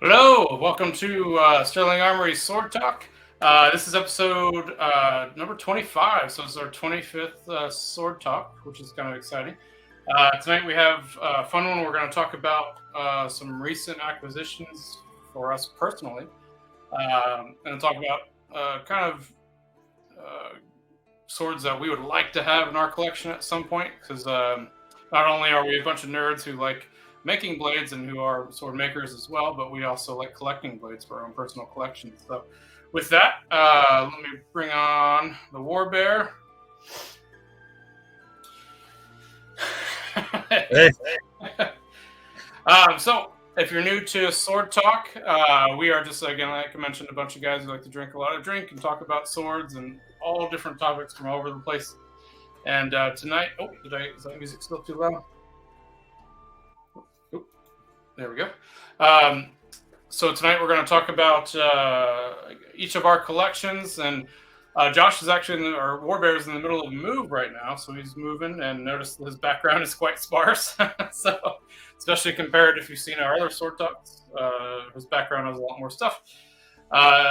Hello, welcome to Sterling Armory Sword Talk. This is episode number 25, so it's our 25th Sword Talk, which is kind of exciting. Tonight we have a fun one. We're going to talk about some recent acquisitions for us personally, and talk about swords that we would like to have in our collection at some point, because not only are we a bunch of nerds who like making blades and who are sword makers as well, but we also like collecting blades for our own personal collections. So with that, let me bring on the War Bear. Hey. So if you're new to Sword Talk, we are just, again, like I mentioned, a bunch of guys who like to drink a lot of drink and talk about swords and all different topics from all over the place. And tonight, is that music still too loud? There we go. So tonight we're going to talk about each of our collections, and Josh is actually our Warbear is in the middle of a move right now, so he's moving, and notice his background is quite sparse. So, especially compared if you've seen our other Sword Talks, his background has a lot more stuff.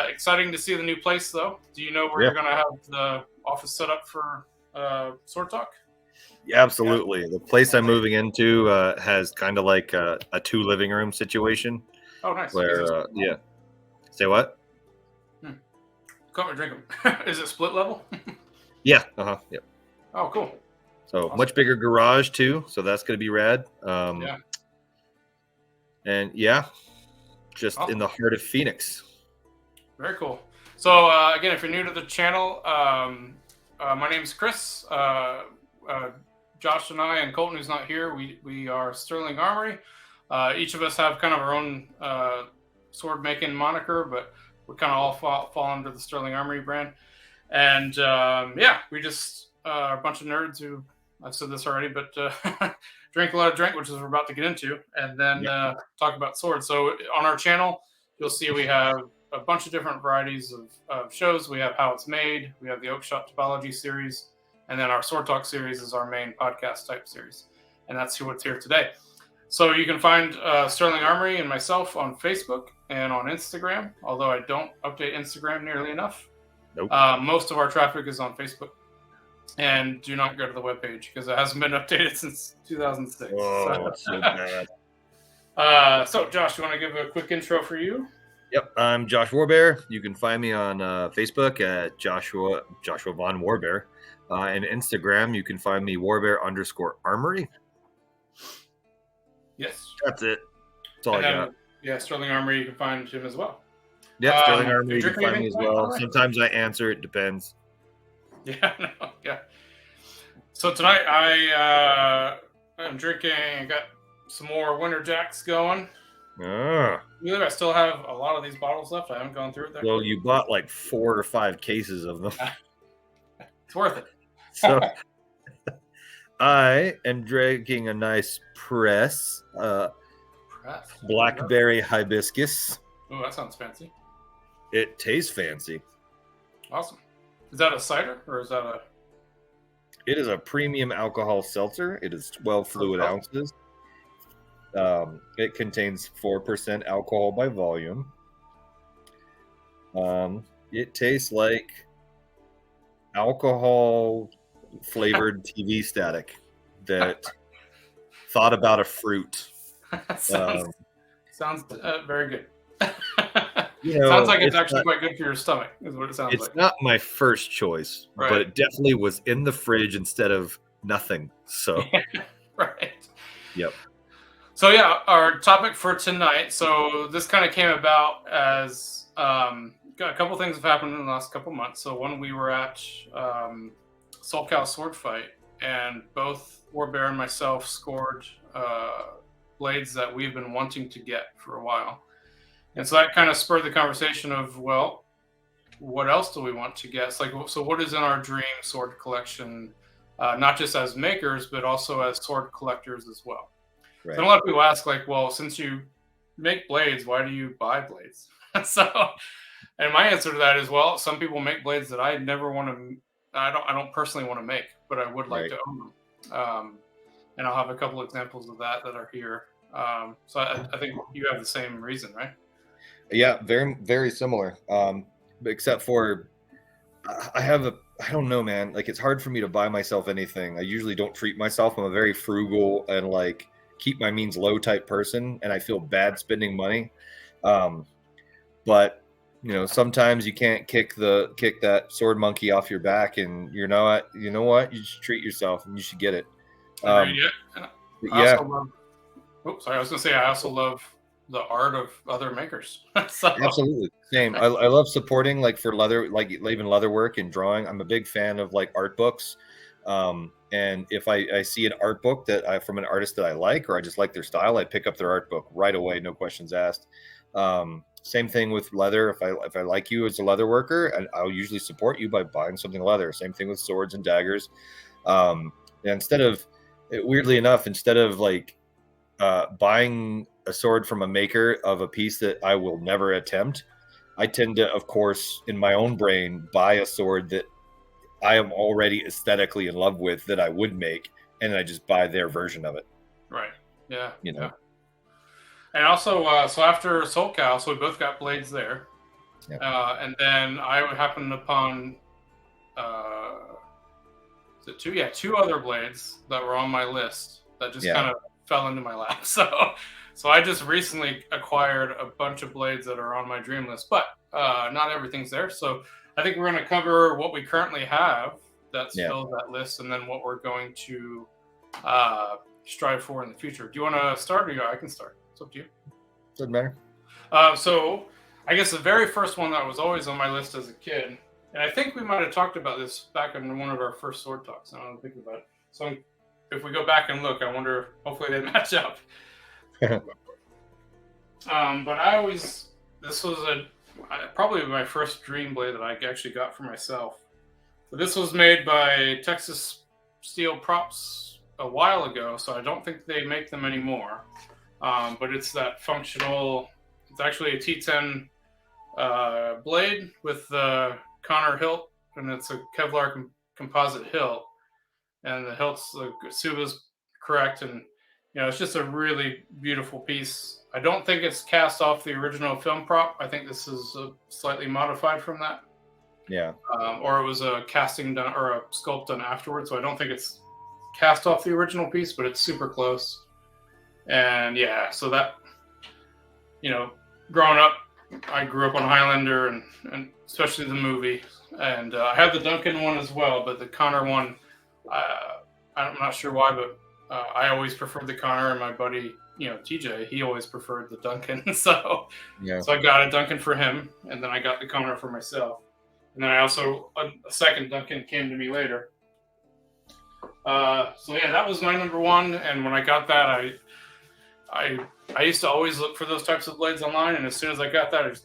Exciting to see the new place, though. Do you know where you're going to have the office set up for Sword Talk? Yeah, absolutely. The place I'm moving into has kind of like a 2 living room situation. Oh, nice. Where, yeah. Say what? Come and drink them. Is it split level? Yeah. Yep. Oh, cool. So awesome. Much bigger garage too. So that's going to be rad. Yeah. And yeah, just in the heart of Phoenix. Very cool. So again, if you're new to the channel, my name is Chris. Josh and I and Colton, who's not here, we are Sterling Armory. Each of us have kind of our own sword making moniker, but we kind of all fall under the Sterling Armory brand. And we just are a bunch of nerds who, I've said this already, but drink a lot of drink, which is what we're about to get into, and then talk about swords. So on our channel, you'll see we have a bunch of different varieties of shows. We have How It's Made, we have the Oakshot Topology series, and then our Sword Talk series is our main podcast type series. And that's what's here today. So you can find Sterling Armory and myself on Facebook and on Instagram, although I don't update Instagram nearly enough. Nope. Most of our traffic is on Facebook. And do not go to the webpage because it hasn't been updated since 2006. Oh, that's so bad. So, Josh, you want to give a quick intro for you? Yep, I'm Josh Warbear. You can find me on Facebook at Joshua Von Warbear. And Instagram, you can find me Warbear_Armory. Yes. That's it. That's all I got. Yeah, Sterling Armory, you can find him as well. Yeah, Sterling Armory, you can find me as well. Right. Sometimes I answer, it depends. Yeah, yeah. So tonight I'm drinking, I got some more Winter Jacks going. I still have a lot of these bottles left. I haven't gone through it. Well, you bought like 4 or 5 cases of them. It's worth it. So I am drinking a nice press. Blackberry hibiscus. Oh, that sounds fancy. It tastes fancy. Awesome. Is that a cider or is that a... It is a premium alcohol seltzer. It is 12 fluid ounces. It contains 4% alcohol by volume. It tastes like alcohol flavored TV static that thought about a fruit. Sounds very good. Sounds like it's actually quite good for your stomach, is what it sounds like. It's not my first choice, right, but it definitely was in the fridge instead of nothing. So, right. Yep. So, yeah, our topic for tonight. So, this kind of came about as a couple things have happened in the last couple months. So, one, we were at Soul Cow Sword Fight, and both Warbear and myself scored blades that we've been wanting to get for a while. And so that kind of spurred the conversation of, well, what else do we want to get? It's like, so what is in our dream sword collection, not just as makers, but also as sword collectors as well? Right. So a lot of people ask, like, well, since you make blades, why do you buy blades? And my answer to that is, well, some people make blades that I never want to, I don't personally want to make, but I would like to own them. And I'll have a couple examples of that are here. So I think you have the same reason, right? Yeah, very very similar. Except for I don't know, man. Like it's hard for me to buy myself anything. I usually don't treat myself. I'm a very frugal and like keep my means low type person, and I feel bad spending money. Um, but sometimes you can't kick that sword monkey off your back, and you know what, you should treat yourself, and you should get it. Agreed. Um, Yeah. And but I yeah, also love. Oops, sorry. I was gonna say I also love the art of other makers. So absolutely. Same. I love supporting like for leather, like even leather work and drawing. I'm a big fan of like art books. And if I see an art book from an artist that I like, or I just like their style, I pick up their art book right away, no questions asked. Same thing with leather. If I like you as a leather worker, and I'll usually support you by buying something leather. Same thing with swords and daggers. And weirdly enough, instead of like buying a sword from a maker of a piece that I will never attempt, I tend to, of course, in my own brain, buy a sword that I am already aesthetically in love with that I would make, and I just buy their version of it. right. Yeah. You know, Yeah. And also, so after Soul Cow, so we both got blades there. Yeah. And then I happened upon uh, two other blades that were on my list that just kind of fell into my lap. So I just recently acquired a bunch of blades that are on my dream list, but not everything's there. So I think we're going to cover what we currently have that's filled that list, and then what we're going to strive for in the future. Do you want to start, or I can start? It's up to you. Doesn't matter. So I guess the very first one that was always on my list as a kid, and I think we might have talked about this back in one of our first sword talks. I don't think about it. So if we go back and look, I wonder, hopefully they match up. But this was probably my first dream blade that I actually got for myself. But this was made by Texas Steel Props a while ago, so I don't think they make them anymore. But it's that functional, it's actually a T10 blade with the Connor hilt, and it's a Kevlar composite hilt. And the hilt's, the Suba's correct, and it's just a really beautiful piece. I don't think it's cast off the original film prop. I think this is slightly modified from that. Yeah. Or it was a casting done or a sculpt done afterwards. So I don't think it's cast off the original piece, but it's super close. And yeah, so that, growing up, I grew up on Highlander and especially the movie. And I had the Duncan one as well, but the Connor one, I'm not sure why, but I always preferred the Connor, and my buddy, TJ, he always preferred the Duncan. So I got a Duncan for him, and then I got the Connor for myself. And then I also, a second Duncan came to me later. So yeah, that was my number one. And when I got that, I used to always look for those types of blades online, and as soon as I got that,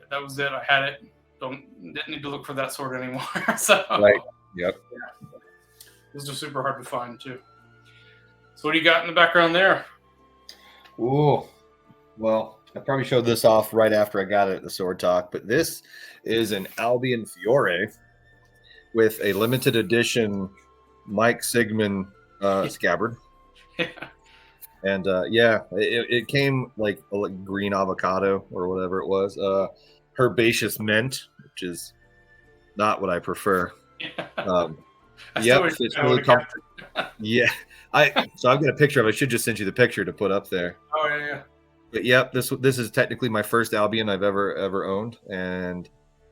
that was it. I had it. Didn't need to look for that sword anymore. So right. Yep. Yeah. Those are super hard to find too. So what do you got in the background there? Ooh, well, I probably showed this off right after I got it at the Sword Talk, but this is an Albion Fiore with a limited edition Mike Sigmund scabbard. Yeah. And it came like a green avocado or whatever it was. Herbaceous mint, which is not what I prefer. Yeah. It's really comfortable. Yeah. So I've got a picture of it. I should just send you the picture to put up there. Oh yeah. But yep, this is technically my first Albion I've ever owned, and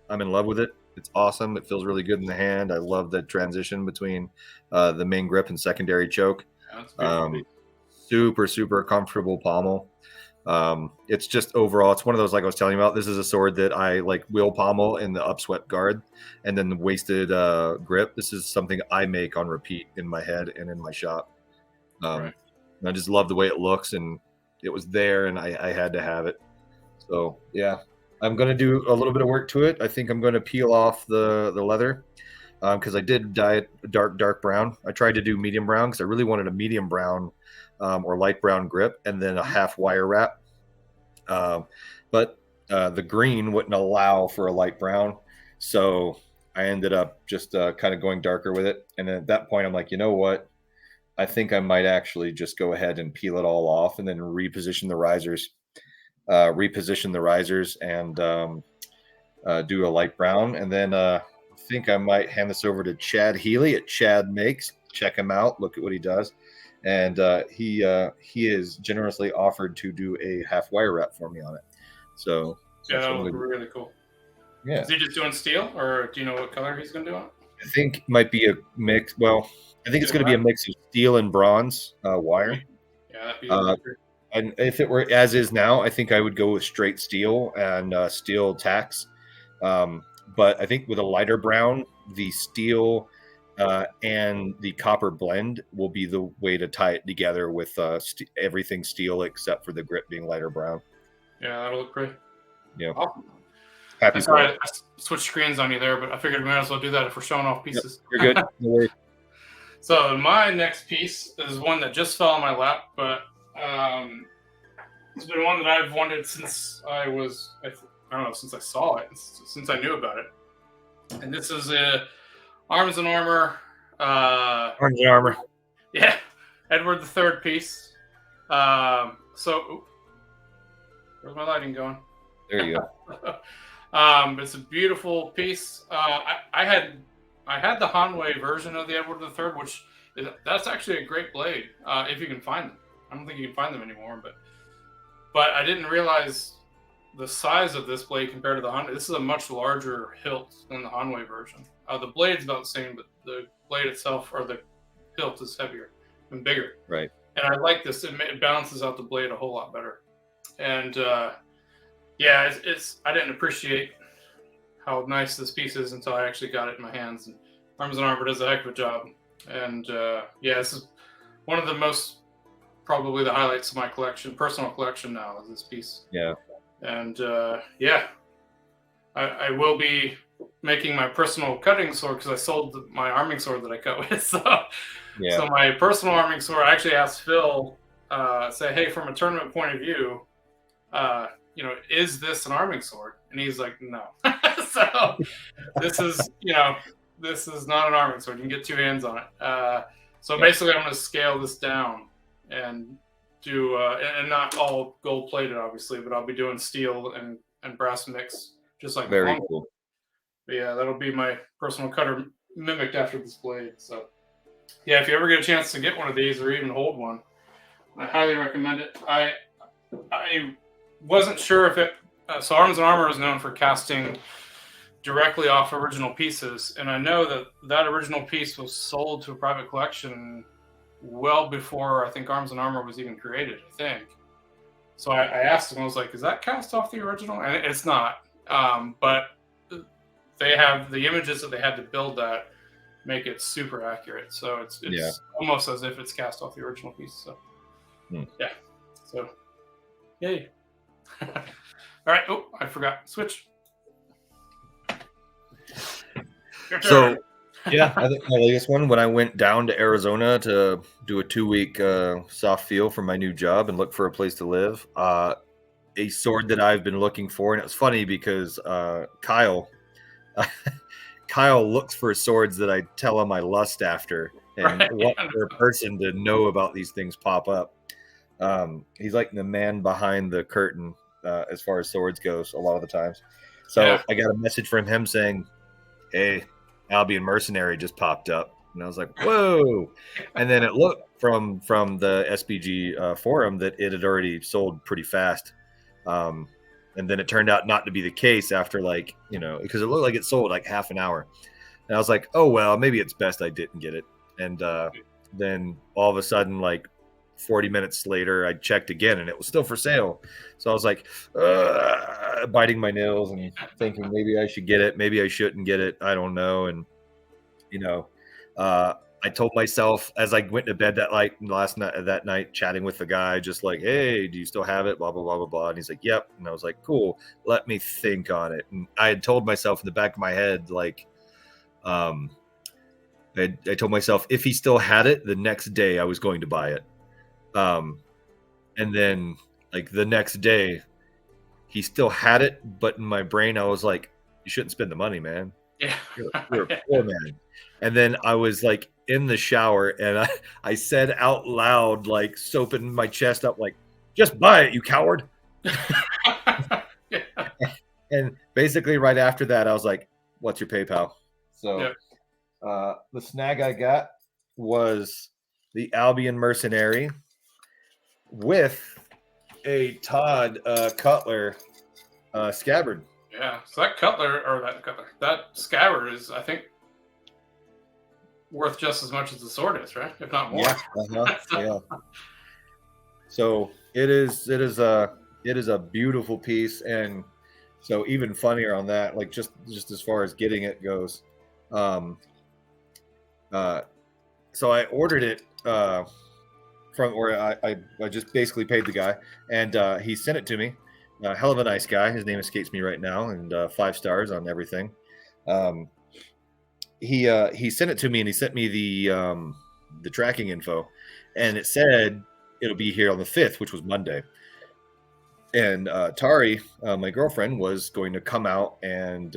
I'm in love with it. It's awesome. It feels really good in the hand. I love the transition between the main grip and secondary choke. Super, super comfortable pommel. It's just overall, it's one of those, like I was telling you about, this is a sword that I like wheel pommel in the upswept guard, and then the wasted grip. This is something I make on repeat in my head and in my shop. Right. And I just love the way it looks, and it was there, and I had to have it. So yeah, I'm going to do a little bit of work to it. I think I'm going to peel off the leather because I did dye it dark brown. I tried to do medium brown because I really wanted a medium brown or light brown grip, and then a half wire wrap. But the green wouldn't allow for a light brown, so I ended up just kind of going darker with it. And at that point, I'm like, you know what? I think I might actually just go ahead and peel it all off and then reposition the risers. reposition the risers, and do a light brown. And then I think I might hand this over to Chad Healy at Chad Makes. Check him out. Look at what he does. And he is generously offered to do a half wire wrap for me on it. So yeah, that would be really cool. Yeah. Is he just doing steel, or do you know what color he's going to do on it? I think it might be a mix. Well, I think it's going to be a mix of steel and bronze wire. Yeah, that'd be and if it were as is now, I think I would go with straight steel and steel tacks. But I think with a lighter brown, the steel and the copper blend will be the way to tie it together with everything steel except for the grip being lighter brown. Yeah, that'll look great. Yeah. Awesome. Happy. Sorry, I switched screens on you there, but I figured we might as well do that if we're showing off pieces. Yep, you're good. No worries. So my next piece is one that just fell on my lap, but it's been one that I've wanted since I don't know, since I saw it, since I knew about it. And this is a Arms and Armor. Arms and Armor. Yeah, Edward III piece. So, where's my lighting going? There you go. It's a beautiful piece. I had the Hanwei version of the Edward III, which that's actually a great blade if you can find them. I don't think you can find them anymore, but I didn't realize the size of this blade compared to the Hanwei. This is a much larger hilt than the Hanwei version. The blade's about the same, but the blade itself, or the hilt, is heavier and bigger. Right. And I like this. It balances out the blade a whole lot better. And yeah, I didn't appreciate how nice this piece is until I actually got it in my hands. And Arms and Armor does a heck of a job. And yeah, this is one of the probably the highlights of my personal collection now, is this piece. Yeah. And yeah, I will be making my personal cutting sword because I sold my arming sword that I cut with. So, yeah. So my personal arming sword, I actually asked Phil, say, hey, from a tournament point of view, is this an arming sword? And he's like, no. So this is not an arming sword. You can get two hands on it. So basically, I'm going to scale this down and do, and not all gold plated, obviously, but I'll be doing steel and brass mix, just like very cool. But yeah, that'll be my personal cutter mimicked after this blade. So yeah, if you ever get a chance to get one of these or even hold one, I highly recommend it. I wasn't sure if it. So Arms and Armor is known for casting directly off original pieces, and I know that original piece was sold to a private collection well before I think Arms and Armor was even created. I think. So I asked him. I was like, "Is that cast off the original?" And it's not. But they have the images that they had to build that make it super accurate. So it's almost as if it's cast off the original piece. So yeah. So yay. All right. Oh, I forgot. Switch. So yeah, I think my latest one, when I went down to Arizona to do a 2-week soft feel for my new job and look for a place to live, a sword that I've been looking for. And it was funny because Kyle looks for swords that I tell him I lust after and want for a person to know about these things pop up. He's like the man behind the curtain as far as swords goes a lot of the times. So I got a message from him saying, hey, Albion Mercenary just popped up. And I was like, whoa. And then it looked from the SBG forum that it had already sold pretty fast. And then it turned out not to be the case after because it looked like it sold like half an hour. And I was like, oh, well, maybe it's best I didn't get it. And then all of a sudden, like 40 minutes later, I checked again and it was still for sale. So I was like, biting my nails and thinking maybe I should get it. Maybe I shouldn't get it. I don't know. And, I told myself as I went to bed that night, chatting with the guy, just like, hey, do you still have it? Blah, blah, blah, blah, blah. And he's like, yep. And I was like, cool. Let me think on it. And I had told myself in the back of my head, like, I told myself if he still had it the next day, I was going to buy it. And then like the next day he still had it. But in my brain, I was like, you shouldn't spend the money, man. Yeah. You're a poor man. And then I was like in the shower and I said out loud, like soaping my chest up, like, just buy it, you coward. Yeah. And basically, right after that, I was like, "What's your PayPal?" So Yeah. the snag I got was the Albion Mercenary with a Todd Cutler scabbard. Yeah. So that scabbard is, I think, worth just as much as the sword is, right? If not more. Yeah, yeah. So it is a beautiful piece, and so even funnier on that, like just as far as getting it goes. Um, uh, so I ordered it from where I just basically paid the guy, and he sent it to me. Hell of a nice guy. His name escapes me right now, and 5 stars on everything. Um, he sent it to me, and he sent me the tracking info, and it said it'll be here on the 5th, which was Monday. And Tari, my girlfriend, was going to come out and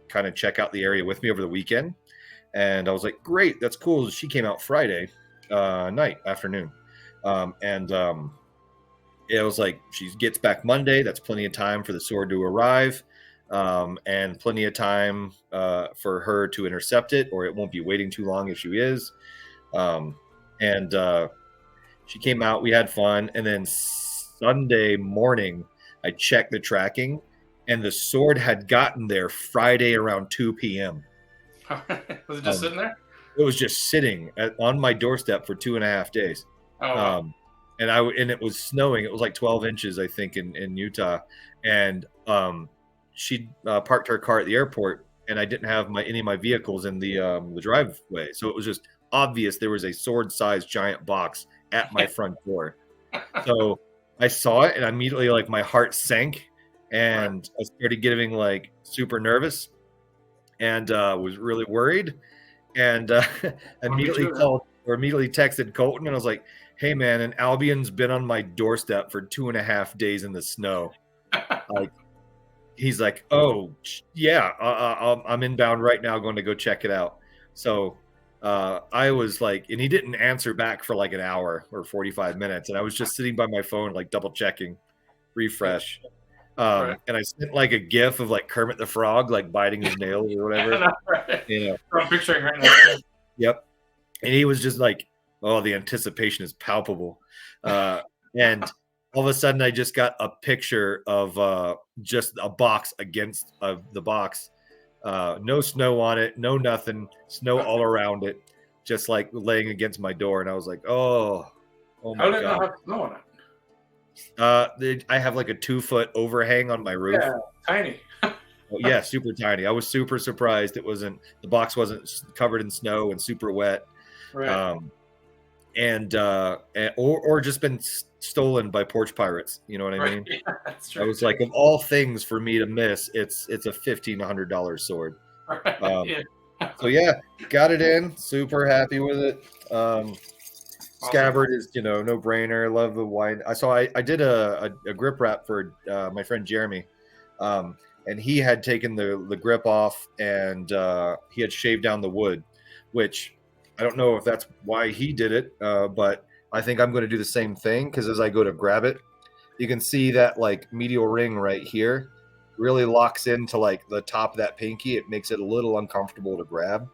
kind of check out the area with me over the weekend. And I was like, great, that's cool. She came out Friday afternoon. And it was like, she gets back Monday. That's plenty of time for the sword to arrive, and plenty of time for her to intercept it, or it won't be waiting too long if she is. And she came out, we had fun. And then Sunday morning, I checked the tracking, and the sword had gotten there Friday around 2 p.m. Was it just sitting there? It was just sitting on my doorstep for 2.5 days. Oh, wow. And it was snowing. It was like 12 inches, I think, in Utah. And she parked her car at the airport, and I didn't have any of my vehicles in the driveway, so it was just obvious there was a sword-sized giant box at my front door. So I saw it, and immediately, like, my heart sank, and I started getting like super nervous, and was really worried, and immediately called or immediately texted Colton, and I was like, "Hey man, an Albion's been on my doorstep for 2.5 days in the snow." Like, he's like, "Oh yeah, I'm inbound right now, going to go check it out." So I was like, and he didn't answer back for like an hour or 45 minutes, and I was just sitting by my phone, like double checking, refresh. And I sent like a gif of like Kermit the Frog, like biting his nails or whatever. I'm picturing right now. Yep. And he was just like, "Oh, the anticipation is palpable." And all of a sudden, I just got a picture of just a box against the box. No snow on it, no nothing, snow all around it, just like laying against my door. And I was like, oh my How did it not God. have snow on it? I have like a 2-foot overhang on my roof. Yeah, tiny. Oh, yeah, super tiny. I was super surprised the box wasn't covered in snow and super wet. Right. Or just been stolen by porch pirates. You know what I mean? Yeah, that's true. I was like, of all things for me to miss, it's a $1,500 sword. Yeah. So yeah, got it in. Super happy with it. Scabbard is, no brainer. Love the wine. I did a grip wrap for my friend Jeremy, and he had taken the grip off, and he had shaved down the wood, which I don't know if that's why he did it, but I think I'm going to do the same thing, because as I go to grab it, you can see that like medial ring right here really locks into like the top of that pinky. It makes it a little uncomfortable to grab.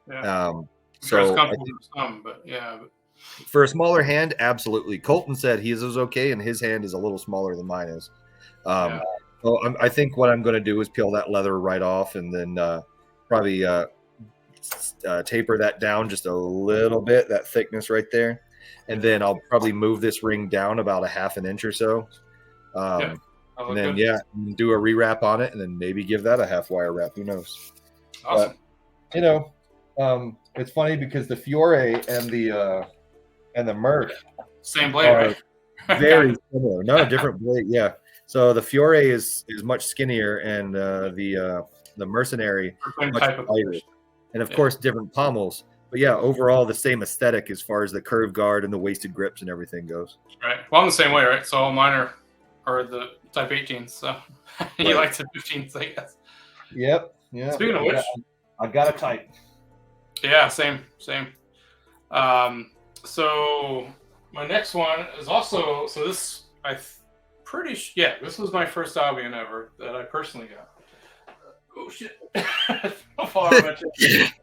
Yeah. So it's comfortable for some, but yeah. For a smaller hand, absolutely. Colton said his is okay, and his hand is a little smaller than mine is. So I think what I'm going to do is peel that leather right off, and then probably taper that down just a little bit, that thickness right there. And then I'll probably move this ring down about a half an inch or so. And then, do a rewrap on it, and then maybe give that a half wire wrap. Who knows? Awesome. But, it's funny because the Fiore and the Merc, same blade, right? Very similar. No, different blade. Yeah. So the Fiore is much skinnier, and the Mercenary much lighter, and of course different pommels. But yeah, overall the same aesthetic as far as the curve guard and the wasted grips and everything goes. Right. Well, I'm the same way, right? So all mine are the Type 18s. So you like the 15s, I guess. Yep. Yeah. Speaking of which, I've got a Type. Yeah, same. So my next one is also, so this yeah, this was my first Albion ever that I personally got. Oh shit! Don't fall out of my chest.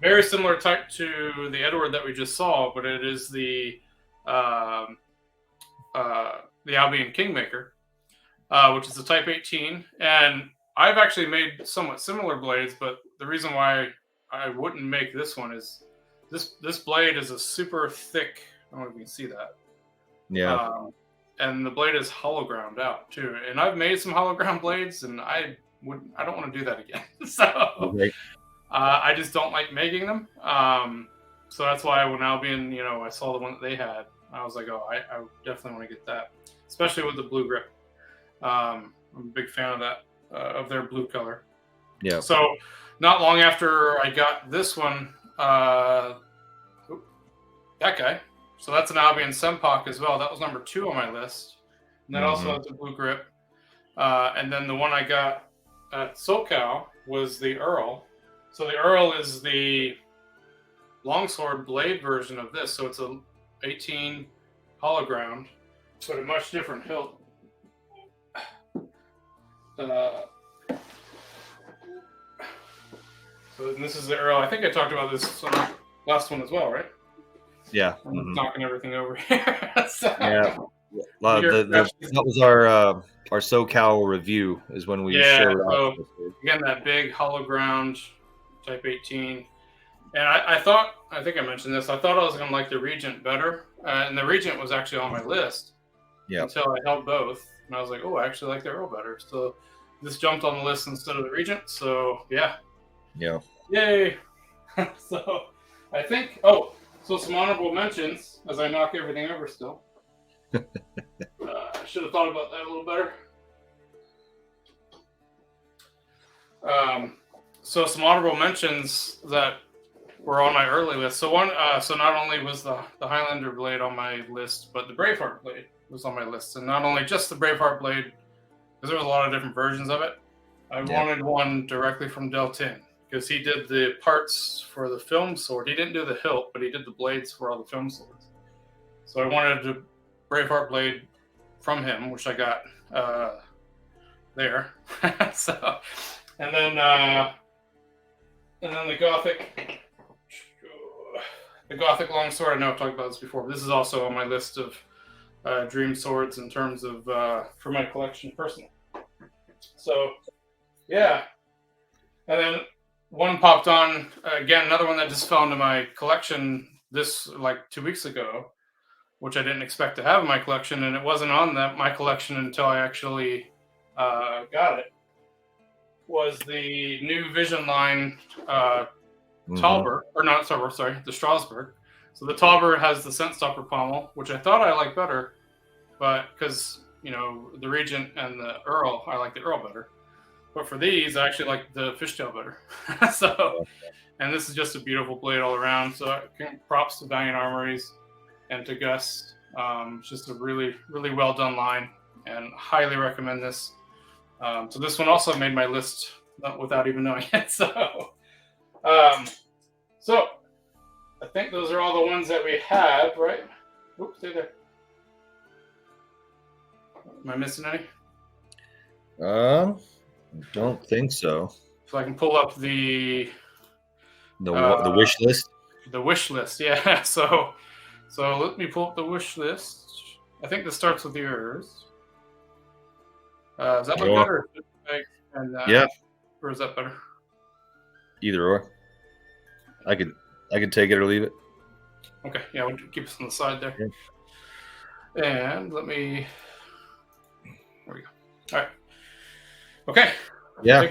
Very similar type to the Edward that we just saw, but it is the Albion Kingmaker, which is a Type 18, and I've actually made somewhat similar blades, but the reason why I wouldn't make this one is this blade is a super thick. I don't know if you can see that. Yeah. And the blade is hollow ground out too. And I've made some hollow ground blades, and I don't want to do that again. So Okay. I just don't like making them. So that's why when Albion, I saw the one that they had, I was like, oh, I definitely want to get that, especially with the blue grip. I'm a big fan of that, of their blue color. Yeah. So not long after I got this one, that guy. So that's an Albion Sempak as well. That was number 2 on my list. And that also has a blue grip. And then the one I got at SoCal was the Earl. So the Earl is the longsword blade version of this. So it's a 18 hollow ground, but a much different hilt. So this is the Earl. I think I talked about this on the last one as well, right? Yeah. I'm knocking everything over here. So, yeah. That was our SoCal review is when we showed up. Again, that big hollow ground Type 18. And I think I mentioned this, I thought I was going to like the Regent better. And the Regent was actually on my list until I held both. And I was like, oh, I actually like the Earl better. So this jumped on the list instead of the Regent. So, yeah. Yeah. Yay. So, I think, so some honorable mentions as I knock everything over still. I should have thought about that a little better. So some honorable mentions that were on my early list. So so not only was the Highlander blade on my list, but the Braveheart blade was on my list. And not only just the Braveheart blade, because there was a lot of different versions of it. I wanted one directly from Deltin, because he did the parts for the film sword. He didn't do the hilt, but he did the blades for all the film swords. So I wanted the Braveheart blade from him, which I got there. So, and then the Gothic longsword. I know I've talked about this before, but this is also on my list of dream swords in terms of for my collection personally. So, yeah. And then one popped on again, another one that just fell into my collection this like 2 weeks ago, which I didn't expect to have in my collection, and it wasn't on my collection until I actually got it. Was the new Vision line Tauber, or not Tauber, sorry, the Strasbourg. So the Tauber has the scent stopper pommel, which I thought I liked better, but because the Regent and the Earl, I like the Earl better. But for these, I actually like the fishtail better. So, and this is just a beautiful blade all around. So props to Valiant Armories and to Gus. It's just a really, really well done line, and highly recommend this. So this one also made my list without even knowing it. So, so I think those are all the ones that we have, right? Oops, stay there. Am I missing any? Don't think so. So I can pull up the wish list. The wish list, yeah. So let me pull up the wish list. I think this starts with yours. Is that look better? Yeah. Or is that better? Either or. I could take it or leave it. Okay, yeah, we'll keep us on the side there. Yeah. And let me. There we go. All right. Okay. Yeah.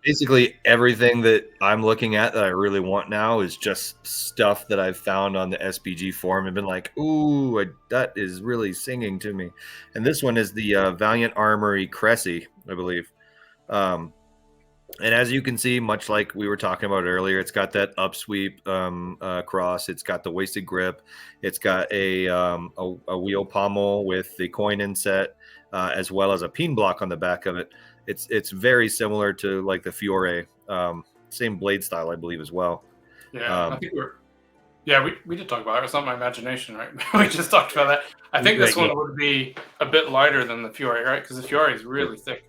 Basically, everything that I'm looking at that I really want now is just stuff that I've found on the SPG forum and been like, ooh, that is really singing to me. And this one is the Valiant Armory Cressy, I believe. And as you can see, much like we were talking about earlier, it's got that upsweep cross. It's got the wasted grip. It's got a wheel pommel with the coin inset, as well as a peen block on the back of it. It's very similar to like the Fiore, same blade style, I believe, as well. Yeah, I think Yeah, we did talk about it. It's not my imagination, right? We just talked about that. I think this Right, one would be a bit lighter than the Fiore, right? Because the Fiore is really thick.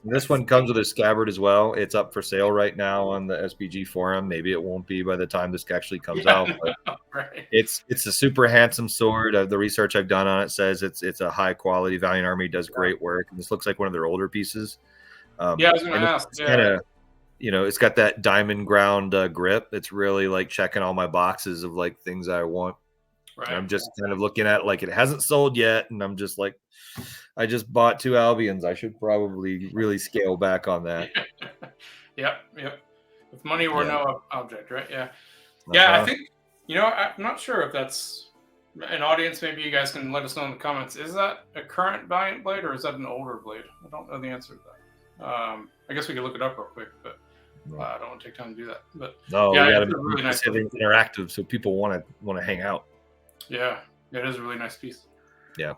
this one comes with a scabbard as well. It's up for sale right now on the SPG forum. Maybe it won't be by the time this actually comes out. But Right. it's a super handsome sword. The research I've done on it says it's a high quality. Valiant Army does great work, and this looks like one of their older pieces. Yeah, I was going to ask. It's kind Yeah, of, it's got that diamond ground grip. It's really like checking all my boxes of like things I want. And right. I'm just kind of looking at it like it hasn't sold yet, and I'm just like, I just bought 2 Albions. I should probably really scale back on that. Yep. If money were Yeah. no object, right? Yeah. Yeah, I think, I'm not sure if that's an audience. Maybe you guys can let us know in the comments. Is that a current Valiant blade or is that an older blade? I don't know the answer to that. I guess we could look it up real quick, but I don't want to take time to do that. But no, yeah, we got to it's a really nice piece. interactive so people want to hang out. Yeah, it is a really nice piece. Yeah.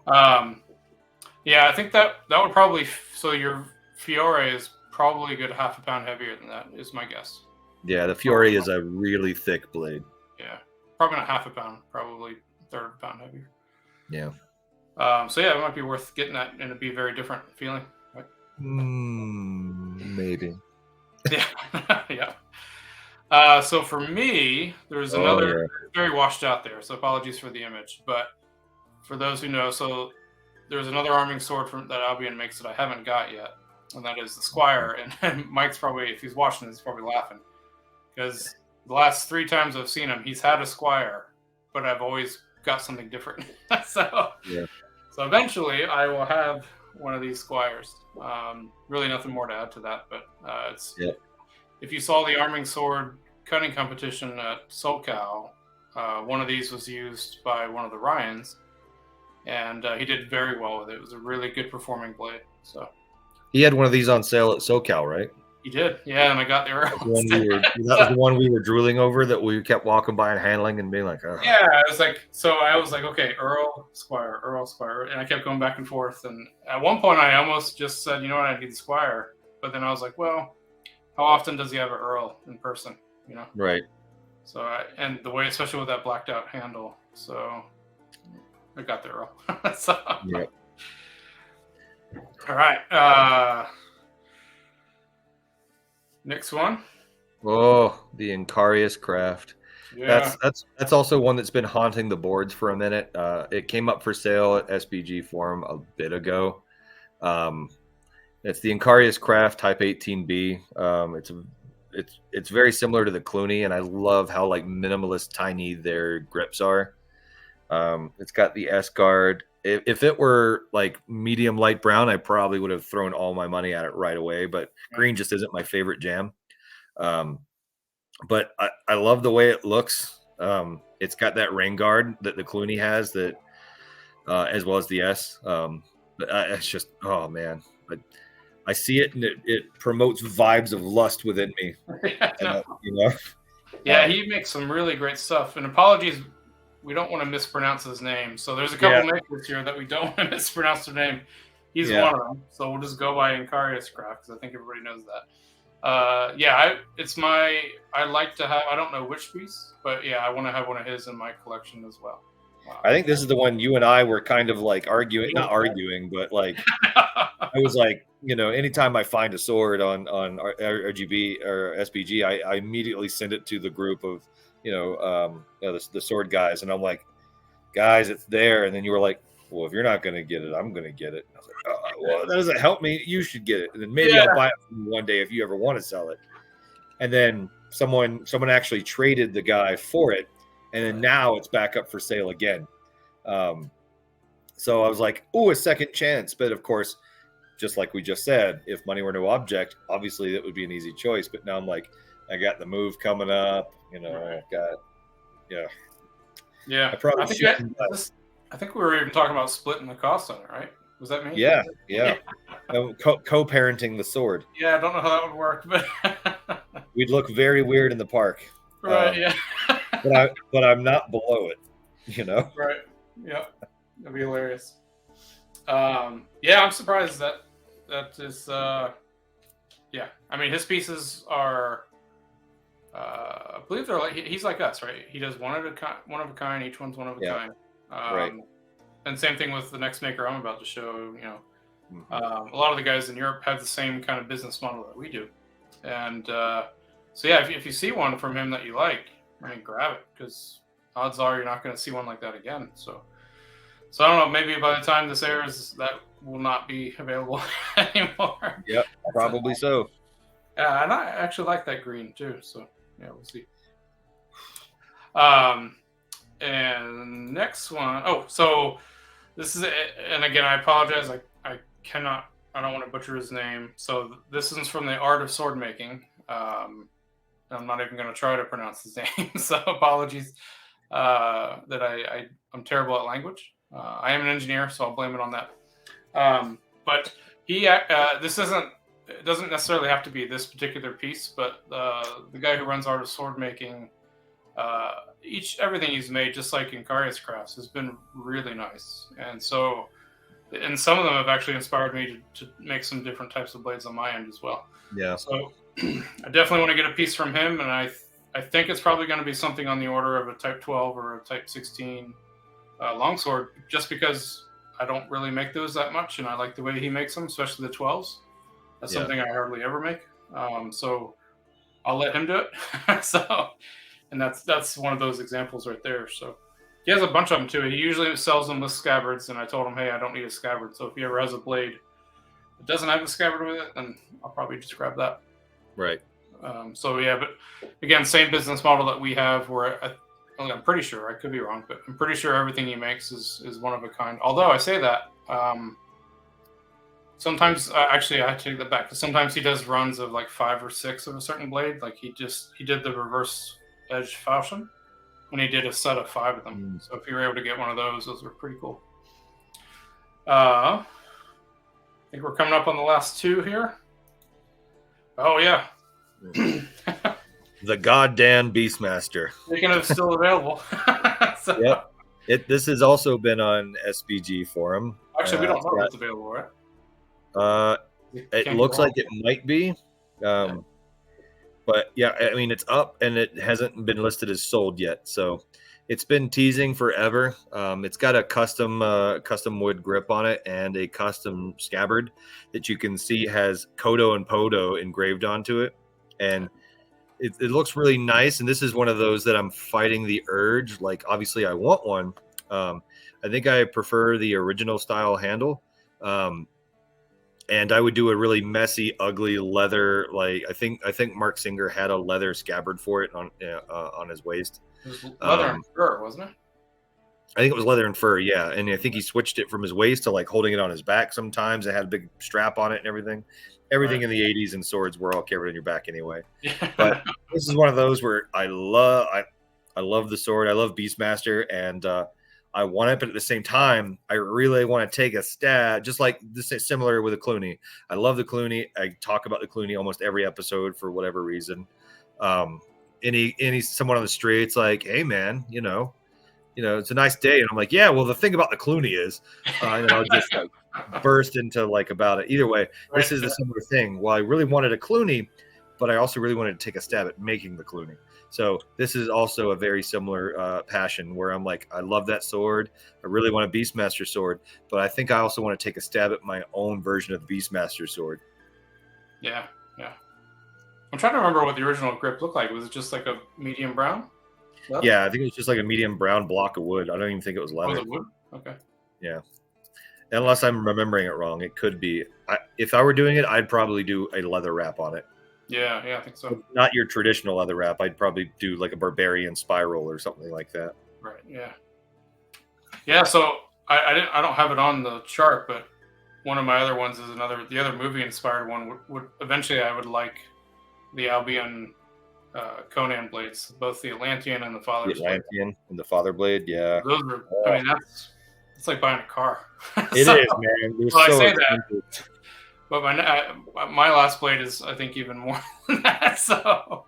Yeah, I think that would probably. So your Fiore is probably a good half a pound heavier than that, is my guess. Yeah, the Fiore is a really thick blade. Yeah, probably not half a pound, probably a third of a pound heavier. Yeah. So yeah, it might be worth getting that, and it'd be a very different feeling. Right? Maybe. Yeah, yeah. So for me, there's another very washed out there. So apologies for the image, but for those who know, so there's another arming sword from that Albion makes that I haven't got yet, and that is the Squire. And Mike's probably, if he's watching this, he's probably laughing because the last 3 times I've seen him, he's had a Squire, but I've always got something different. So eventually I will have one of these Squires. Really nothing more to add to that, but it's if you saw the arming sword cutting competition at SoCal, one of these was used by one of the Ryans, and he did very well with it. It was a really good performing blade. So he had one of these on sale at SoCal, right? He did, yeah, and I got there. That was the one we were drooling over that we kept walking by and handling and being like, oh. Yeah, I was like, okay, Earl, Squire, and I kept going back and forth. And at one point, I almost just said, you know what, I need the Squire. But then I was like, well, how often does he have an Earl in person? Right. So, and the way, especially with that blacked out handle, so I got the Earl. So, yeah. All right. Next one. Oh, the Incarius craft. Yeah. That's also one that's been haunting the boards for a minute. It came up for sale at SPG Forum a bit ago. It's the Incarius craft Type 18B. It's very similar to the Clooney, and I love how like minimalist, tiny their grips are. It's got the S guard. If it were like medium light brown, I probably would have thrown all my money at it right away. But green just isn't my favorite jam. But I love the way it looks. It's got that rain guard that the Clooney has, that as well as the S. But it's just, oh man, I see it and it promotes vibes of lust within me. Yeah, he makes some really great stuff. And apologies, we don't want to mispronounce his name. So there's a couple makers here that we don't want to mispronounce their name. He's one of them. So we'll just go by Incarius Craft because I think everybody knows that. I like to have, I don't know which piece, but yeah, I want to have one of his in my collection as well. I think this is the one you and I were kind of like not arguing, but like I was like, anytime I find a sword on RGB or SPG, I immediately send it to the group of the sword guys, and I'm like, guys, it's there. And then you were like, well, if you're not going to get it, I'm going to get it. And I was like, oh, well, that doesn't help me. You should get it. And then maybe I'll buy it from you one day if you ever want to sell it. And then someone actually traded the guy for it. And then now it's back up for sale again. So I was like, oh, a second chance. But of course, just like we just said, if money were no object, obviously that would be an easy choice. But now I'm like, I got the move coming up. I've got, Yeah. I think we were even talking about splitting the cost on it, right? Was that me? Yeah. Co-parenting the sword. Yeah, I don't know how that would work, but we'd look very weird in the park. Right. Yeah. but I'm not below it. Right. Yeah. That'd be hilarious. I'm surprised that is. I mean, his pieces are I believe they're like he's like us, right? He does one of a kind. Each one's one of a Yeah. kind. Right. And same thing with the next maker I'm about to show. Mhm. A lot of the guys in Europe have the same kind of business model that we do. And so yeah, if you see one from him that you like, I mean, grab it, because odds are you're not going to see one like that again. So I don't know. Maybe by the time this airs, that will not be available anymore. Yep. Probably so. Yeah, and I actually like that green too. So yeah, we'll see. And next one. Oh, so this is it. And again, I apologize. I cannot. I don't want to butcher his name. So this is from the Art of Sword Making. I'm not even going to try to pronounce his name. So apologies. That I'm terrible at language. I am an engineer, so I'll blame it on that. But it doesn't necessarily have to be this particular piece, but the guy who runs Art of Sword Making, everything he's made, just like in Karius Crafts, has been really nice. And some of them have actually inspired me to make some different types of blades on my end as well. Yeah. So I definitely want to get a piece from him, and I think it's probably going to be something on the order of a Type 12 or a Type 16 longsword, just because I don't really make those that much, and I like the way he makes them, especially the 12s. That's something I hardly ever make. So I'll let him do it. And that's one of those examples right there. So he has a bunch of them too. He usually sells them with scabbards, and I told him, hey, I don't need a scabbard. So if he ever has a blade that doesn't have a scabbard with it, then I'll probably just grab that. Right. So yeah, but again, same business model that we have, where I'm pretty sure, I could be wrong, but I'm pretty sure everything he makes is one of a kind. Although I say that, sometimes actually I take that back, because sometimes he does runs of like 5 or 6 of a certain blade. Like he did the reverse edge falchion, and he did a set of 5 of them. So if you were able to get one of those were pretty cool. I think we're coming up on the last 2 here. Oh yeah. The goddamn Beastmaster. Speaking of still available. Yep. This has also been on SBG forum. Actually, we don't know if it's available, right? It looks like it might be. But yeah, I mean, it's up and it hasn't been listed as sold yet. So it's been teasing forever. It's got a custom wood grip on it and a custom scabbard that you can see has Kodo and Podo engraved onto it. And it looks really nice. And this is one of those that I'm fighting the urge. Like, obviously I want one. I think I prefer the original style handle. And I would do a really messy, ugly leather. Like I think Mark Singer had a leather scabbard for it on his waist. It was leather and fur, wasn't it? I think it was leather and fur, yeah. And I think he switched it from his waist to like holding it on his back sometimes. It had a big strap on it and everything. Everything in the 80s and swords were all carried on your back anyway. Yeah. But this is one of those where I love the sword. I love Beastmaster, and I want it, but at the same time, I really want to take a stab, just like this is similar with the Clooney. I love the Clooney. I talk about the Clooney almost every episode for whatever reason. Someone on the street's like, hey man, it's a nice day. And I'm like, yeah, well, the thing about the Clooney is, and I'll just burst into like about it. Either way, this is a similar thing. Well, I really wanted a Clooney, but I also really wanted to take a stab at making the Clooney. So this is also a very similar passion where I'm like, I love that sword. I really want a Beastmaster sword, but I think I also want to take a stab at my own version of the Beastmaster sword. Yeah. I'm trying to remember what the original grip looked like. Was it just like a medium brown? No? Yeah, I think it was just like a medium brown block of wood. I don't even think it was leather. Was it wood? Okay. Yeah. Unless I'm remembering it wrong. It could be. If I were doing it, I'd probably do a leather wrap on it. Yeah, I think so. Not your traditional leather wrap. I'd probably do like a barbarian spiral or something like that. Right. Yeah. So I don't have it on the chart, but one of my other ones is the other movie inspired one would eventually I would like the Albion Conan blades, both the Atlantean and the Father's Blade. Atlantean and the Father Blade, yeah. Those are. I mean, it's like buying a car. It is, man. Well, I say that. But my last blade is, I think, even more than that. So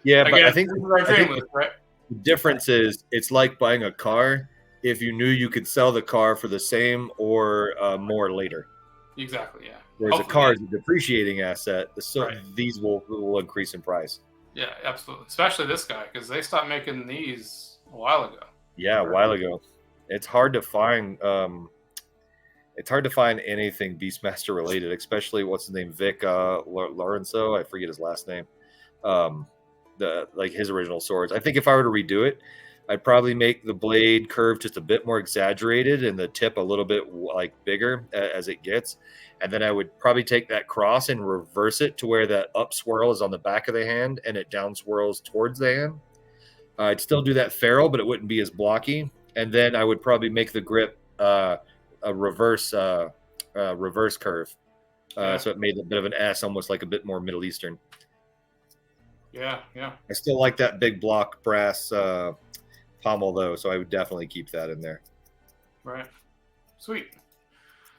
yeah, but I think right? The difference is it's like buying a car if you knew you could sell the car for the same or more later. Exactly, yeah. Whereas a car is a depreciating asset. These will increase in price. Yeah, absolutely. Especially this guy, because they stopped making these a while ago. Yeah, a while ago. It's hard to find. It's hard to find anything Beastmaster related, especially what's his name, Vic Lorenzo. I forget his last name. The like his original swords. I think if I were to redo it, I'd probably make the blade curve just a bit more exaggerated and the tip a little bit like bigger as it gets, and then I would probably take that cross and reverse it to where that up swirl is on the back of the hand and it down swirls towards the hand. I'd still do that ferrule, but it wouldn't be as blocky. And then I would probably make the grip a reverse curve, so it made a bit of an S, almost like a bit more Middle Eastern. Yeah, yeah. I still like that big block brass pommel though, so I would definitely keep that in there. Right. Sweet.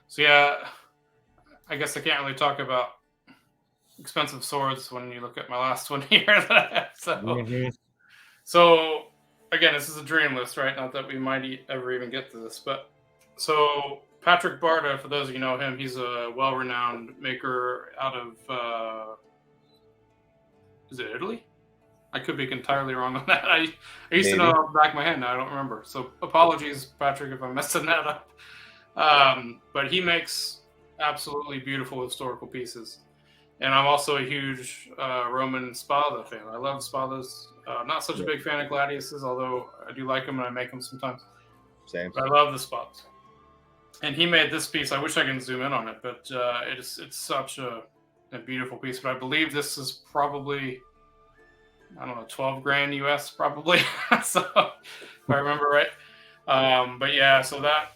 So yeah, I guess I can't really talk about expensive swords when you look at my last one here. So again, this is a dream list, right? Not that we might ever even get to this, but so Patrick Barta, for those of you know him, he's a well-renowned maker out of is it Italy? I could be entirely wrong on that. I used to know off the back of my head. Now I don't remember. So apologies, Patrick, if I'm messing that up. But he makes absolutely beautiful historical pieces. And I'm also a huge Roman Spada fan. I love Spadas. Not such a big fan of Gladiuses, although I do like them and I make them sometimes. Same. But I love the Spadas. And he made this piece. I wish I can zoom in on it, but it's such a beautiful piece. But I believe this is probably, I don't know, 12 grand US probably. So if I remember right. But yeah, so that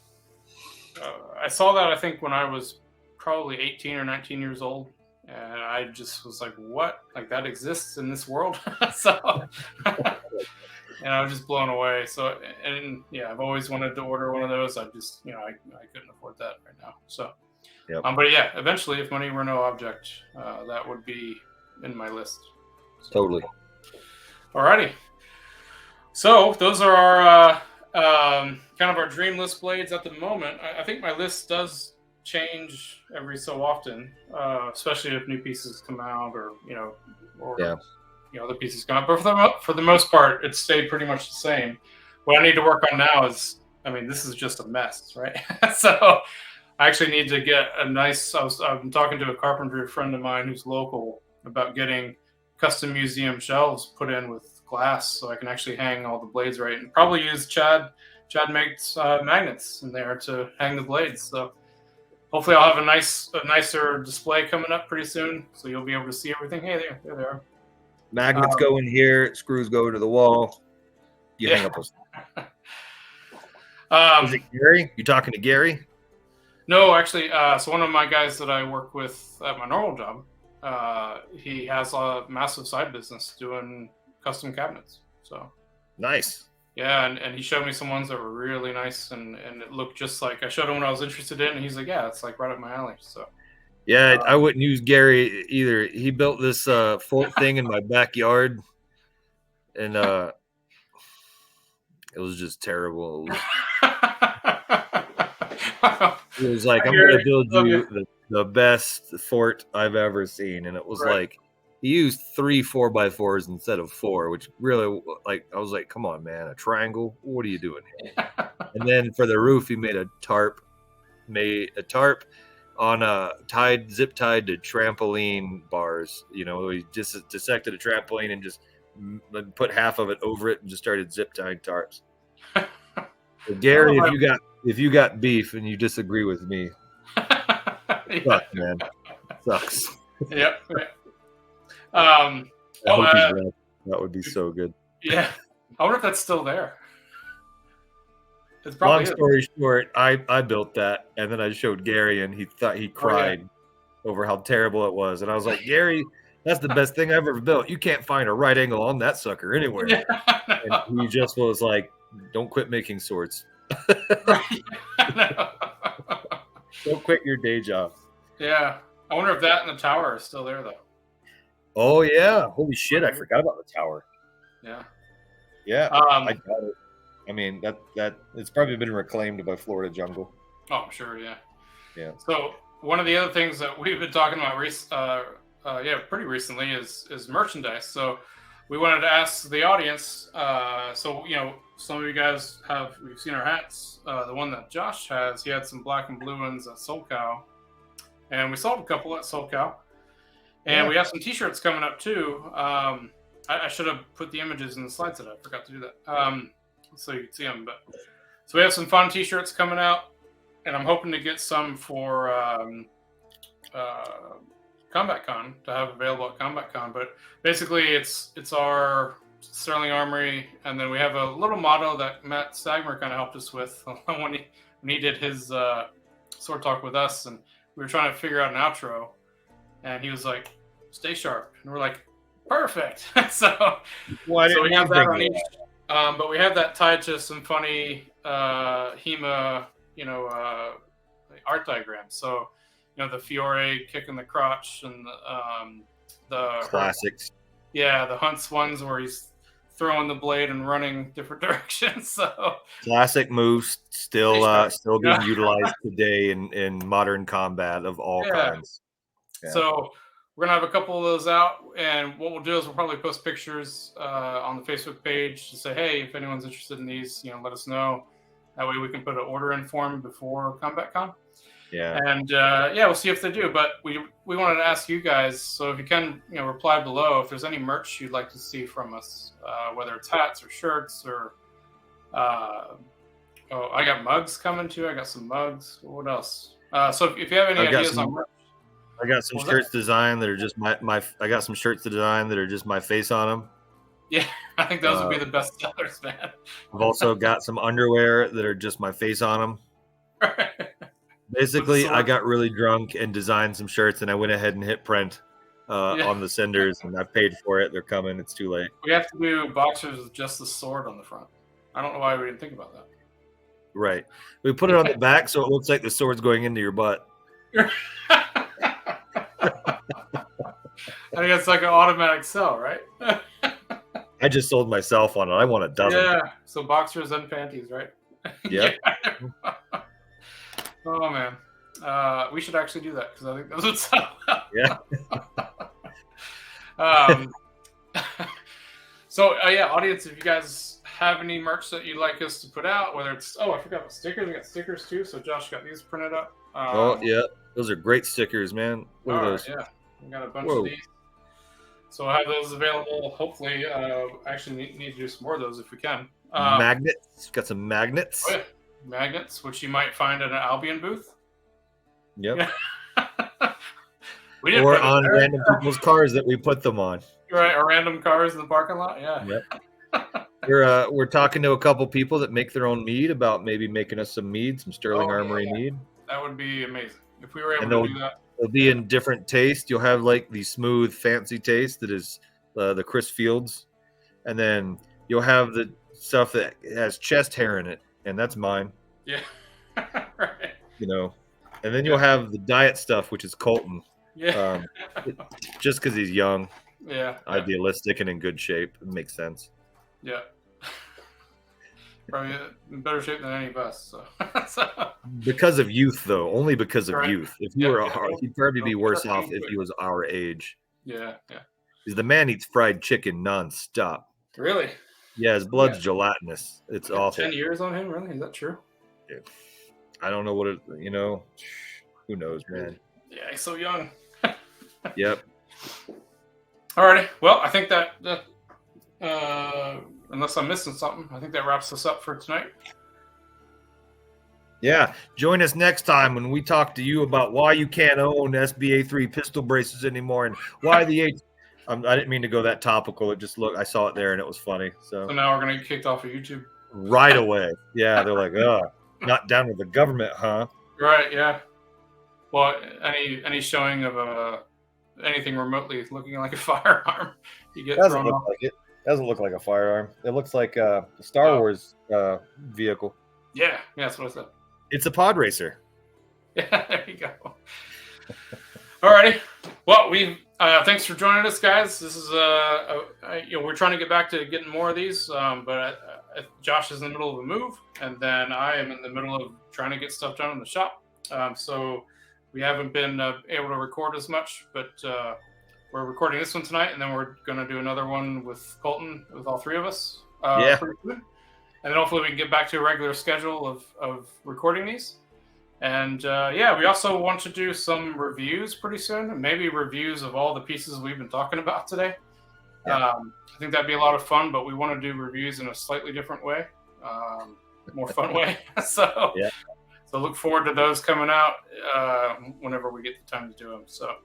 I saw that I think when I was probably 18 or 19 years old. And I just was like, what? Like that exists in this world? So and I was just blown away. So, and yeah, I've always wanted to order one of those. I just, I couldn't afford that right now. So, but yeah, eventually, if money were no object, that would be in my list. So, totally. Alrighty. So those are our kind of our dream list blades at the moment. I think my list does change every so often, especially if new pieces come out or other pieces come out. But for the most part, it's stayed pretty much the same. What I need to work on now is, this is just a mess, right? So I actually need to get a nice. I've been talking to a carpentry friend of mine who's local about getting custom museum shelves put in with glass, so I can actually hang all the blades right, and probably use Chad makes magnets in there to hang the blades. So hopefully I'll have a nicer display coming up pretty soon, so you'll be able to see everything. Hey, there they are. Magnets go in here, screws go into the wall. You hang up. Is it Gary? You talking to Gary? No, actually. So one of my guys that I work with at my normal job, he has a massive side business doing custom cabinets. So nice. Yeah, and he showed me some ones that were really nice, and it looked just like I showed him what I was interested in, and he's like, yeah, it's like right up my alley. So yeah, I wouldn't use Gary either. He built this fort thing in my backyard, and it was just terrible. It was like, I'm going to build you the best fort I've ever seen, and it was like he used 3 4x4s instead of 4, which really, like, I was like, come on, man, a triangle? What are you doing here? And then for the roof, he made a tarp on a zip tied to trampoline bars. He just dissected a trampoline and just put half of it over it and just started zip tying tarps. So Gary, if you got beef and you disagree with me, sucks, man, sucks. Yep. That would be so good. Yeah, I wonder if that's still there. Long story short, I built that, and then I showed Gary, and he cried over how terrible it was. And I was like, Gary, that's the best thing I've ever built. You can't find a right angle on that sucker anywhere. Yeah, and he just was like, don't quit making swords. Don't quit your day job. Yeah. I wonder if that and the tower is still there, though. Oh, yeah. Holy shit, I forgot about the tower. Yeah. Yeah, I got it. That it's probably been reclaimed by Florida Jungle. Oh, I'm sure, yeah. Yeah. So one of the other things that we've been talking about pretty recently is merchandise. So we wanted to ask the audience. So some of you guys we've seen our hats. The one that Josh has, he had some black and blue ones at SoCal, and we sold a couple at SoCal. And we have some T-shirts coming up too. I should have put the images in the slides today. I forgot to do that. So you can see them. But so we have some fun T-shirts coming out, and I'm hoping to get some for Combat Con to have available at Combat Con. But basically, it's our Sterling Armory, and then we have a little motto that Matt Stagmer kind of helped us with when he did his sword talk with us, and we were trying to figure out an outro, and he was like, "Stay sharp," and we're like, "Perfect." so we have that on each. But we have that tied to some funny HEMA, art diagrams. So, the Fiore kicking the crotch and the classics. The Hunts ones where he's throwing the blade and running different directions. So classic moves still being utilized today in modern combat of all kinds. Yeah. So we're gonna have a couple of those out, and what we'll do is we'll probably post pictures on the Facebook page to say, hey, if anyone's interested in these, let us know. That way we can put an order in for them before Combat Con. Yeah. And we'll see if they do. But we wanted to ask you guys, so if you can, reply below if there's any merch you'd like to see from us, whether it's hats or shirts or I got mugs coming too. I got some mugs. What else? So if you have any ideas on merch. I got some shirts designed that are just I got some shirts to design that are just my face on them. Yeah, I think those would be the best sellers, man. I've also got some underwear that are just my face on them. Basically, I got really drunk and designed some shirts, and I went ahead and hit print on the senders, and I paid for it. They're coming. It's too late. We have to do boxers with just the sword on the front. I don't know why we didn't think about that. Right. We put it on the back so it looks like the sword's going into your butt. I think it's like an automatic sell, right? I just sold myself on it. I want a dozen. Yeah. So boxers and panties, right? Yep. Oh man, we should actually do that because I think those would sell. Yeah. So audience, if you guys have any merch that you'd like us to put out, whether it's I forgot about stickers. We got stickers too. So Josh got these printed up. Those are great stickers, man. Look at those. Yeah, we got a bunch of these. So I have those available. Hopefully, actually need to do some more of those if we can. Magnets. Got some magnets. Oh, yeah. Magnets, which you might find at an Albion booth. Yep. We didn't or on random people's cars that we put them on. Right, or random cars in the parking lot. Yeah. Yep. We're talking to a couple people that make their own mead about maybe making us some mead, some Sterling Armory mead. That would be amazing if we were able to do that. They'll be in different taste. You'll have like the smooth, fancy taste that is the Chris Fields, and then you'll have the stuff that has chest hair in it, and that's mine. Yeah, right. And then you'll have the diet stuff, which is Colton. Yeah. Just because he's young. Yeah. Idealistic and in good shape. It makes sense. Yeah. Probably in better shape than any of us. So. Because of youth, though. Only because of youth. If you were, he'd probably be worse off if he was our age. Yeah. Because the man eats fried chicken nonstop. Really? Yeah, his blood's gelatinous. It's awful. 10 years on him, really? Is that true? Yeah. I don't know what it. Who knows, man? Yeah, he's so young. Yep. Alrighty. Well, I think that unless I'm missing something, I think that wraps us up for tonight. Yeah. Join us next time when we talk to you about why you can't own SBA 3 pistol braces anymore and why the H. I didn't mean to go that topical. It just I saw it there and it was funny. So now we're gonna get kicked off of YouTube right away. Yeah, they're like, not down with the government, huh? Right. Yeah. Well, any showing of anything remotely looking like a firearm, you get thrown off. Like it doesn't look like a firearm. It looks like a Star Wars vehicle. Yeah, that's what I said. It's a pod racer. Yeah, there you go. Alrighty. Well, thanks for joining us, guys. This is we're trying to get back to getting more of these, but Josh is in the middle of a move, and then I am in the middle of trying to get stuff done in the shop. So we haven't been able to record as much, but we're recording this one tonight, and then we're going to do another one with Colton, with all three of us. Yeah. Pretty soon. And then hopefully we can get back to a regular schedule of recording these. And we also want to do some reviews pretty soon, maybe reviews of all the pieces we've been talking about today. Yeah. I think that'd be a lot of fun, but we want to do reviews in a slightly different way, more fun way. So look forward to those coming out whenever we get the time to do them. So,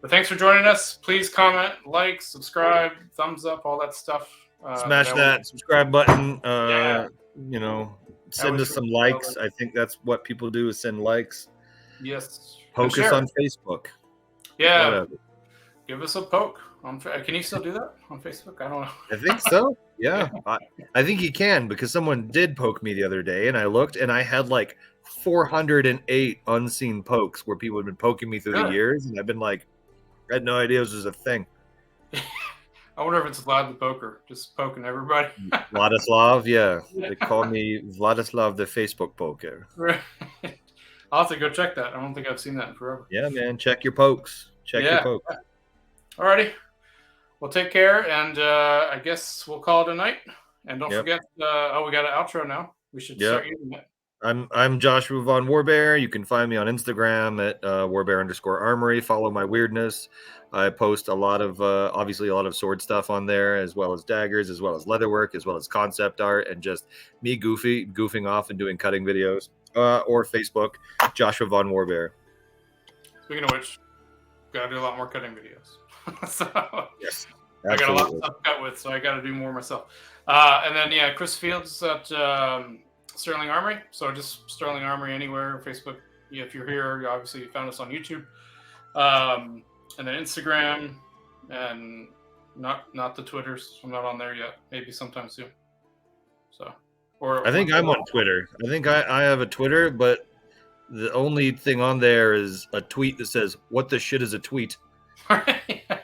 but thanks for joining us. Please comment, like, subscribe, thumbs up, all that stuff. Smash that subscribe button. Send us some likes. I think that's what people do, is send likes. Yes. Poke us on Facebook. Yeah. Whatever. Give us a poke. Can you still do that on Facebook? I don't know. I think so. Yeah. I think you can, because someone did poke me the other day, and I looked, and I had like 408 unseen pokes where people have been poking me through the years, and I've been like, I had no idea this was a thing. I wonder if it's Vlad the Poker, just poking everybody. Vladislav, yeah. They call me Vladislav the Facebook Poker. Right. I'll have to go check that. I don't think I've seen that in forever. Yeah, man. Check your pokes. Check your pokes. Alrighty. Well, take care, and I guess we'll call it a night. And don't forget, we got an outro now. We should start using it. I'm Joshua Von Warbear. You can find me on Instagram at Warbear_Armory. Follow my weirdness. I post a lot of, obviously, a lot of sword stuff on there, as well as daggers, as well as leatherwork, as well as concept art, and just me goofing off and doing cutting videos. Or Facebook, Joshua Von Warbear. Speaking of which, gotta do a lot more cutting videos. So yes, absolutely. I got a lot of stuff to cut with, so I got to do more myself. And then Chris Fields at Sterling Armory. So just Sterling Armory anywhere, Facebook. If you're here, obviously you found us on YouTube. And then Instagram, and not the Twitters. I'm not on there yet. Maybe sometime soon. So, I think I'm on Twitter. I think I have a Twitter, but the only thing on there is a tweet that says, "What the shit is a tweet?" And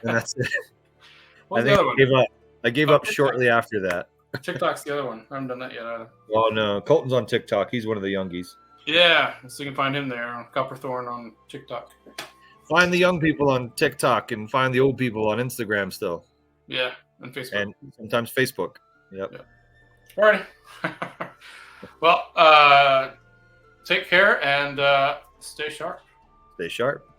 that's it. What's the other one? I gave up shortly after that. TikTok's the other one. I haven't done that yet either. Oh no, Colton's on TikTok. He's one of the youngies. Yeah, so you can find him there on Copperthorn on TikTok. Find the young people on TikTok and find the old people on Instagram still. Yeah, and Facebook. And sometimes Facebook. Yep. All right. Well, take care and stay sharp. Stay sharp.